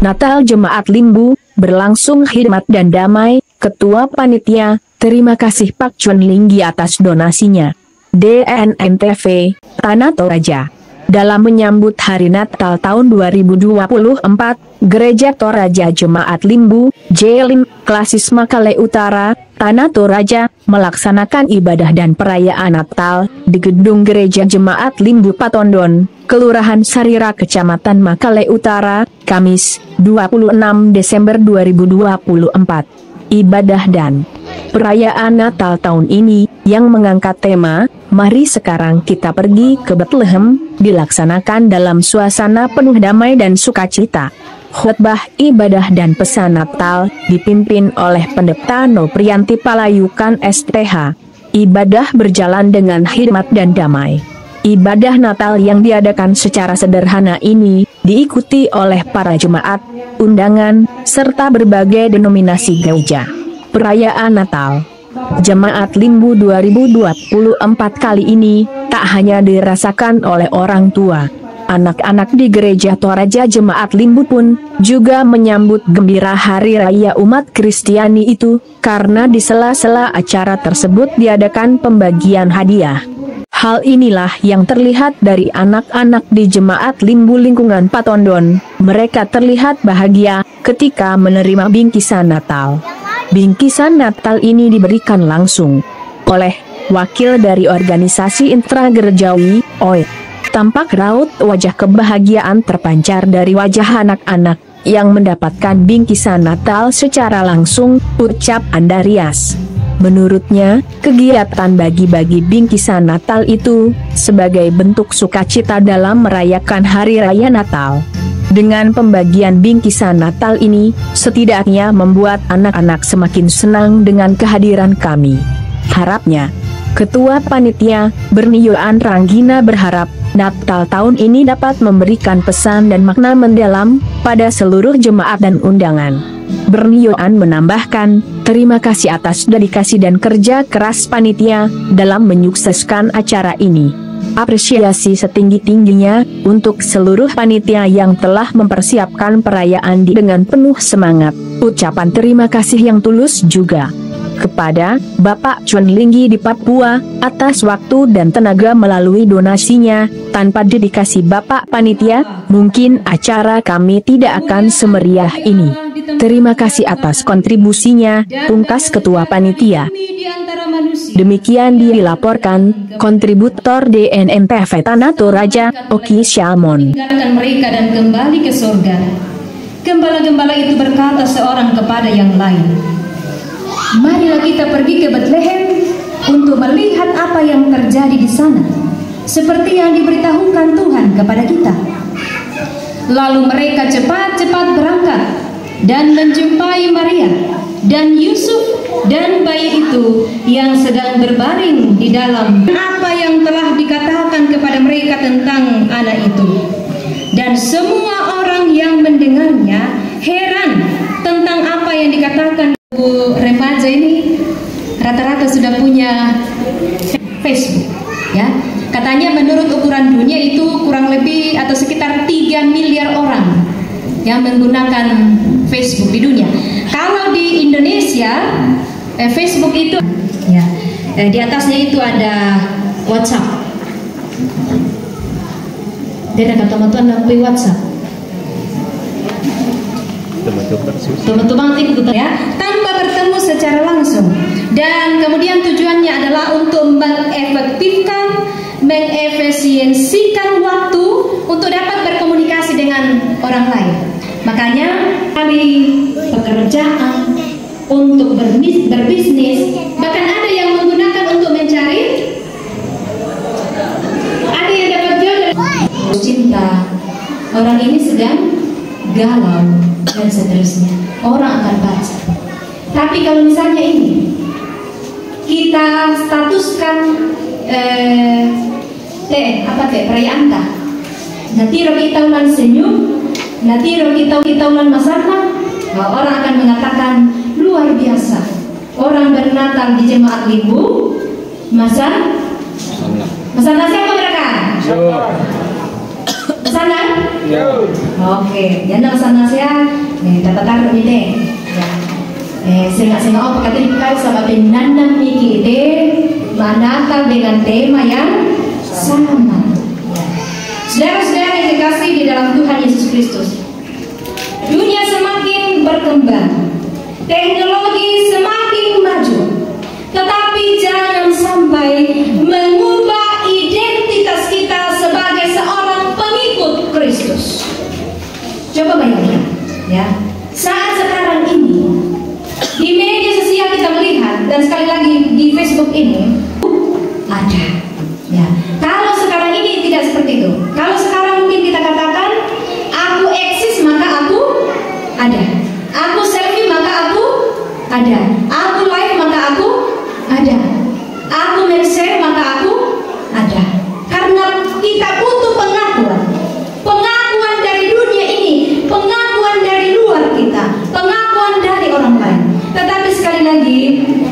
Natal Jemaat Limbu, berlangsung hikmat dan damai. Ketua Panitia, terima kasih Pak Chun Linggi atas donasinya. DNNTV, Tanah Toraja. Dalam menyambut Hari Natal tahun 2024, Gereja Toraja Jemaat Limbu, Jelim, Klasis Makale Utara, Tanah Toraja, melaksanakan ibadah dan perayaan Natal di Gedung Gereja Jemaat Limbu Patondon, Kelurahan Sarira, Kecamatan Makale Utara, Kamis, 26 Desember 2024. Ibadah dan perayaan Natal tahun ini, yang mengangkat tema, "Mari sekarang kita pergi ke Bethlehem", dilaksanakan dalam suasana penuh damai dan sukacita. Khotbah ibadah dan pesan Natal, dipimpin oleh Pendeta Noprianti Palayukan STH. Ibadah berjalan dengan hikmat dan damai. Ibadah Natal yang diadakan secara sederhana ini, diikuti oleh para jemaat, undangan, serta berbagai denominasi gereja. Perayaan Natal Jemaat Limbu 2024 kali ini, tak hanya dirasakan oleh orang tua. Anak-anak di Gereja Toraja Jemaat Limbu pun juga menyambut gembira Hari Raya Umat Kristiani itu, karena di sela-sela acara tersebut diadakan pembagian hadiah. Hal inilah yang terlihat dari anak-anak di Jemaat Limbu lingkungan Patondon. Mereka terlihat bahagia ketika menerima bingkisan Natal. Bingkisan Natal ini diberikan langsung oleh wakil dari organisasi intragerejawi, OI. Tampak raut wajah kebahagiaan terpancar dari wajah anak-anak yang mendapatkan bingkisan Natal secara langsung, ucap Andarias. Menurutnya, kegiatan bagi-bagi bingkisan Natal itu sebagai bentuk sukacita dalam merayakan Hari Raya Natal. Dengan pembagian bingkisan Natal ini, setidaknya membuat anak-anak semakin senang dengan kehadiran kami. Harapnya, Ketua Panitia, Bernioan Ranggina berharap, Natal tahun ini dapat memberikan pesan dan makna mendalam pada seluruh jemaat dan undangan. Bernioan menambahkan, terima kasih atas dedikasi dan kerja keras panitia dalam menyukseskan acara ini. Apresiasi setinggi-tingginya untuk seluruh panitia yang telah mempersiapkan perayaan dengan penuh semangat. Ucapan terima kasih yang tulus juga kepada Bapak Chun Linggi di Papua atas waktu dan tenaga melalui donasinya. Tanpa dedikasi Bapak Panitia, mungkin acara kami tidak akan semeriah ini. Terima kasih atas kontribusinya, pungkas Ketua Panitia. Demikian dilaporkan kontributor DNNTV Tanah Toraja, Oki Syamon. Mereka dan kembali ke surga. Gembala-gembala itu berkata seorang kepada yang lain, marilah kita pergi ke Bethlehem untuk melihat apa yang terjadi di sana, seperti yang diberitahukan Tuhan kepada kita. Lalu mereka cepat-cepat berangkat dan menjumpai Maria dan Yusuf dan bayi itu yang sedang berbaring di dalam. Apa yang telah dikatakan kepada mereka tentang anak itu, dan semua orang yang mendengarnya heran tentang apa yang dikatakan. Remaja ini rata-rata sudah punya Facebook, ya. Katanya menurut ukuran dunia itu kurang lebih atau sekitar 3 miliar orang yang menggunakan Facebook di dunia. Kalau di Indonesia, Facebook itu, ya, di atasnya itu ada WhatsApp. Dia kata teman-teman nampi WhatsApp. Teman-teman ikut ya, tanpa bertemu secara langsung. Dan kemudian tujuannya adalah untuk mengefektifkan, mengefisiensikan waktu untuk dapat berkomunikasi dengan orang lain. Makanya kali pekerjaan, untuk berbisnis, bahkan ada yang menggunakan untuk mencari, ada yang dapat jodoh. Cinta, orang ini sedang galau dan seterusnya, orang akan baca. Tapi kalau misalnya ini kita statuskan perayaan ta, natiro kita ulan senyum, natiro kita ulan masarna, orang akan mengatakan luar biasa. Orang bernatal di Jemaat Limbu, masana siapa mereka? Masana Oke, jangan sana saya dapat taruh ini deh. Sengak-sengak apa kata dikali sama penandang miki deh, manakah dengan tema yang sama. Saudara-saudara yang dikasih di dalam Tuhan Yesus Kristus, dunia semakin berkembang, teknologi semakin maju, tetapi jangan sampai mengubah identitas kita sebagai seorang pengikut Kristus. Coba bayangkan, ya, saat sekarang ini di media sosial kita melihat, dan sekali lagi di Facebook ini ada, ya. Kalau sekarang ini tidak seperti itu. Kalau sekarang mungkin kita katakan, aku eksis maka aku ada, aku selfie maka aku ada, aku live maka aku ada, aku men-share maka aku ada. Karena kita butuh pengakuan dari dunia ini, pengakuan dari luar kita, pengakuan dari orang lain. Tetapi sekali lagi,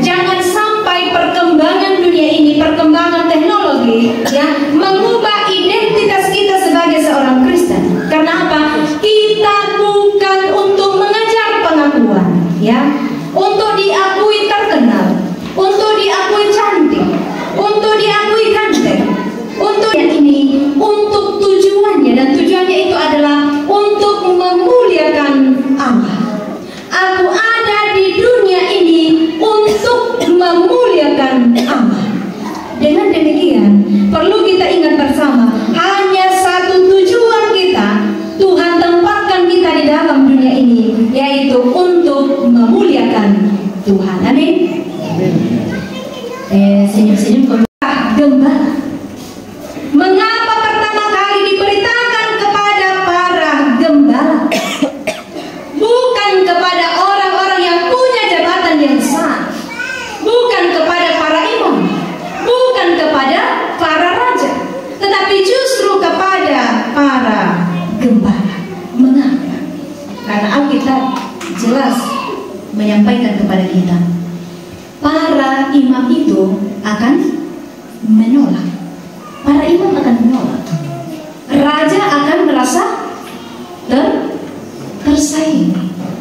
jangan sampai perkembangan dunia ini, perkembangan teknologi, ya, mengubah identitas kita sebagai seorang Kristen. Karena apa? Kita bukan untuk mengejar pengakuan, ya, untuk diakui terkenal, untuk diakui cantik, untuk diakui ganteng, untuk yang ini, untuk tujuannya, dan tujuannya itu adalah untuk memuliakan Allah. Aku ada di dunia ini untuk memuliakan Allah. Dengan demikian, perlu kita ingat bersama, hanya satu tujuan kita, Tuhan tempatkan kita di dalam dunia ini, yaitu untuk memuliakan Tuhan. Amin. Senyum-senyum gembala. Mengapa pertama kali diberitakan kepada para gembala? Bukan kepada orang-orang yang punya jabatan yang sah, bukan kepada para imam, bukan kepada para raja, tetapi justru kepada para gembala. Mengapa? Karena Alkitab jelas menyampaikan kepada kita, para imam itu akan menolak, para imam akan menolak, raja akan merasa tersaingi,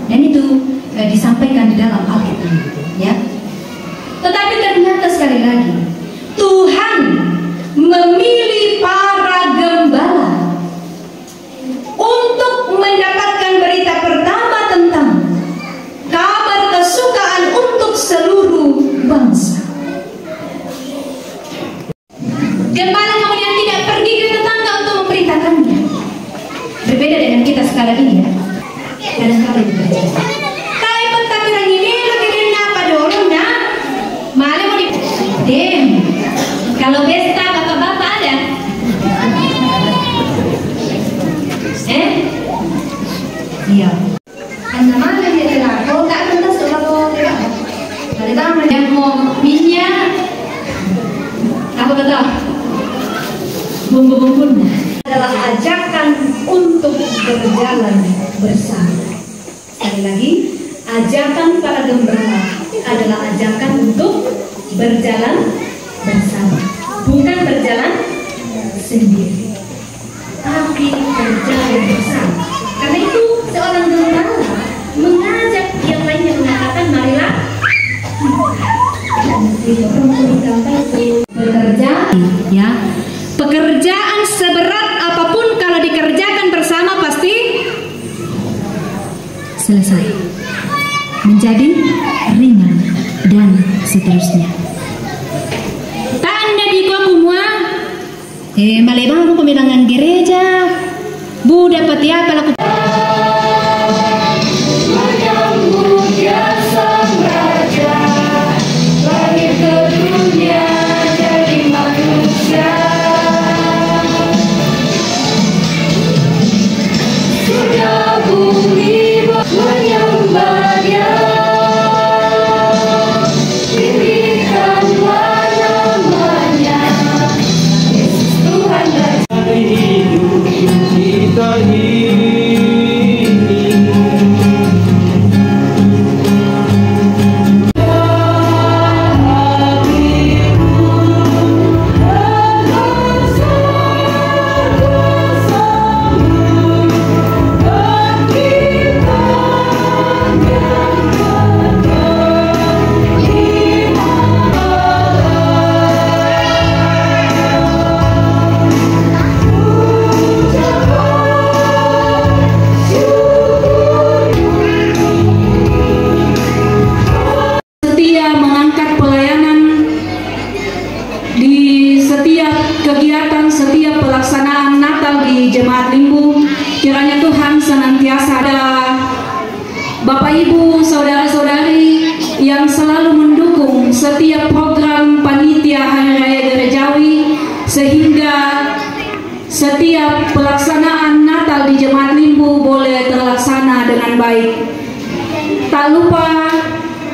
dan itu disampaikan di dalam Alkitab, ya. Tetapi ternyata sekali lagi, Tuhan memilih para gembala untuk mendapatkan berita pertama tentang kabar kesukaan untuk seluruh bangsa. Gembala kemudian tidak pergi ke tetangga untuk memberitakannya. Berbeda dengan kita sekarang ini, ya. Kadang-kadang bekerja. Kalau pentakbiran ini lagi apa dulu, nah? Malah mau dem. Kalau pesta bapak-bapak ada? Iya. Anda mana dia telah? Kau tak kenal soal tidak? Ada tamu yang mau minyak. Apa kata? Bumbu-bumbunya adalah ajakan untuk berjalan bersama. Sekali lagi, ajakan para gembala adalah ajakan untuk berjalan bersama, bukan berjalan sendiri, tapi berjalan bersama. Karena itu seorang gembala mengajak yang lainnya, mengatakan, marilah bekerja, ya. Pekerjaan seberat apapun kalau dikerjakan bersama pasti selesai, menjadi ringan, dan seterusnya. Tanda di kumua, malebang pemilangan gereja, Buddha Patiapa laku. Kita hidup di setiap kegiatan, setiap pelaksanaan Natal di Jemaat Limbu. Kiranya Tuhan senantiasa ada Bapak Ibu, saudara-saudari yang selalu mendukung setiap program panitia Hari Raya Gerejawi, sehingga setiap pelaksanaan Natal di Jemaat Limbu boleh terlaksana dengan baik. Tak lupa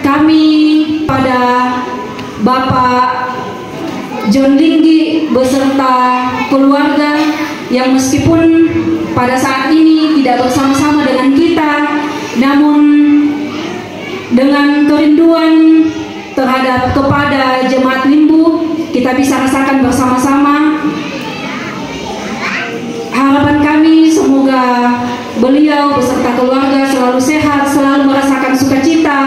kami pada Bapak John Linggi beserta keluarga yang meskipun pada saat ini tidak bersama-sama dengan kita, namun dengan kerinduan terhadap kepada Jemaat Limbu kita bisa rasakan bersama-sama. Harapan kami semoga beliau beserta keluarga selalu sehat, selalu merasakan sukacita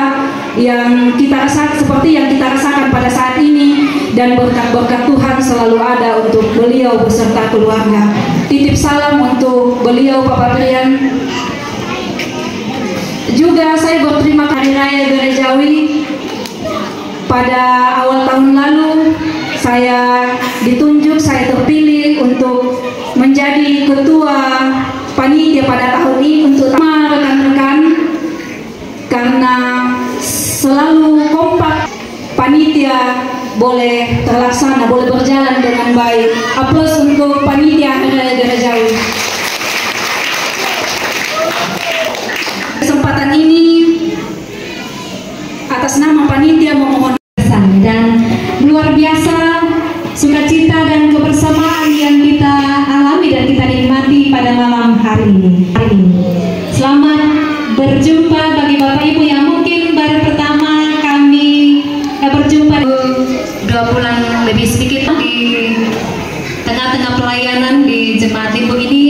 yang kita rasakan seperti yang kita rasakan pada saat ini, dan berkat-berkat Tuhan selalu ada untuk beliau beserta keluarga. Titip salam untuk beliau Bapak Brian. Juga saya berterima kasih Raya Gerejawi. Pada awal tahun lalu saya ditunjuk, saya terpilih untuk menjadi ketua panitia pada tahun ini untuk rekan-rekan, karena selalu kompak panitia boleh terlaksana, boleh berjalan dengan baik. Aplaus untuk panitia Raya Gerejawi. Kesempatan ini atas nama panitia memohon dan luar biasa sukacita dan kebersamaan yang kita alami dan kita nikmati pada malam hari ini. Selamat berjumpa bagi Bapak Ibu yang mungkin baru pertama kami berjumpa 2 bulan lebih sedikit di tengah-tengah pelayanan di Jemaat Limbu ini.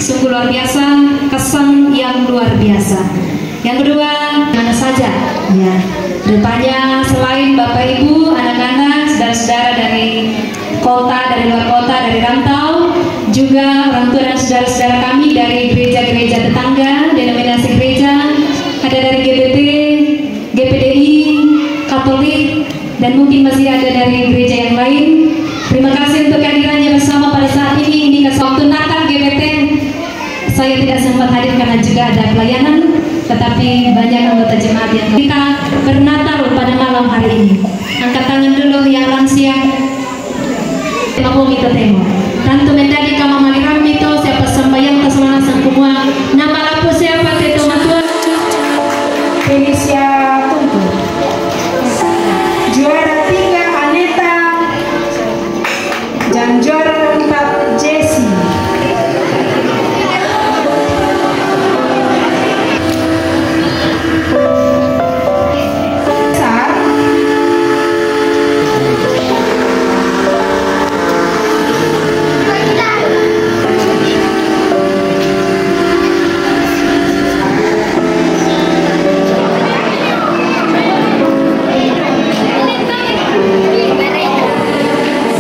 Sungguh luar biasa, kesan yang luar biasa. Yang kedua, mana saja ya, depannya selain Bapak Ibu, anak-anak, saudara-saudara dari kota, dari luar kota, dari rantau, juga orang tua dan saudara-saudara kami dari gereja-gereja tetangga, denominasi gereja, ada dari GBT, GPDI, Katolik, dan mungkin masih ada dari gereja yang lain. Terima kasih untuk kehadirannya bersama pada saat ini. Ini waktu Natal GBT saya tidak sempat hadir karena juga ada pelayanan, tetapi banyak anggota jemaat yang kita bernatal pada malam hari ini. Angkat tangan dulu yang lansia. Mau mito temo. Tanto mendadi kama maliram mito siapa sembayang keselana sang kumua. Nama lapu siapa teto matua. Felicia Tuntu. Juara 3 Aneta, dan juara 4 Jessie.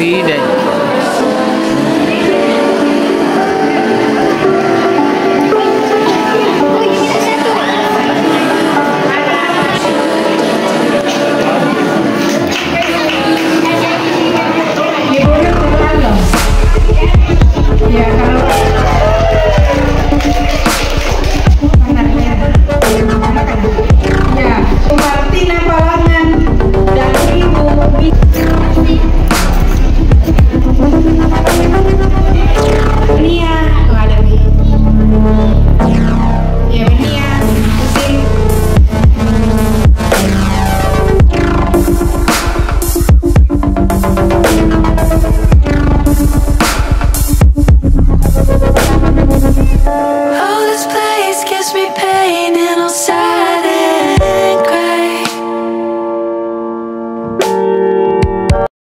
Tidak.